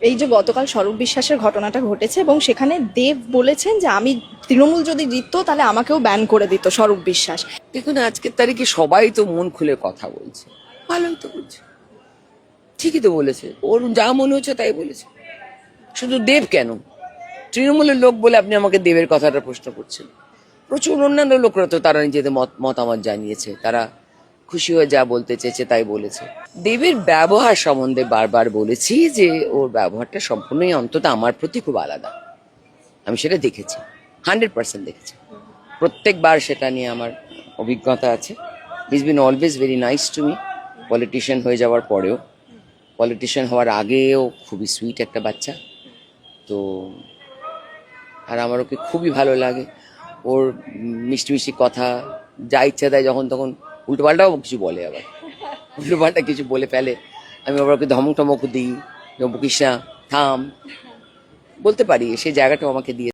এই যে গতকাল স্বরূপ বিশ্বাসের ঘটনাটা ঘটেছে এবং সেখানে দেব বলেছেন যে আমি তৃণমূল যদি জিততো তাহলে আমাকেও ব্যান করে দিত স্বরূপ বিশ্বাস। দেখুন, আজকের তারিখে সবাই তো মন খুলে কথা বলছে, ভালোই তো বলছে, ঠিকই তো বলেছে, ওর যা মনে হচ্ছে তাই বলেছে। শুধু দেব কেন, তৃণমূলের লোক বলে আপনি আমাকে দেবের কথাটা প্রশ্ন করছেন? প্রচুর অন্যান্য লোকরা তো তারা নিজেদের মতামত জানিয়েছে, তারা খুশি হয়ে যা বলতে চেয়েছে তাই বলেছে। দেবের ব্যবহার সম্বন্ধে বারবার বলেছি যে ওর ব্যবহারটা সম্পূর্ণই অন্তত আমার প্রতি খুব আলাদা। আমি সেটা দেখেছি, 100% দেখেছি। প্রত্যেকবার সেটা নিয়ে আমার অভিজ্ঞতা আছে। He is bin always very nice to me, politician হয়ে যাওয়ার পরেও। পলিটিশিয়ান হওয়ার আগেও খুবই সুইট একটা বাচ্চা। তো আর আমার ওকে খুবই ভালো লাগে। ওর মিষ্টি মিষ্টি কথা, যা ইচ্ছা দেয় যখন তখন উল্টোপাল্টাও কিছু বলে, আবার উল্টোপাল্টা কিছু বলে ফেলে। আমি আবার ওকে ধমক টমক দিই, বকিস না, থাম, বলতে পারি, সেই জায়গাটাও আমাকে দিয়ে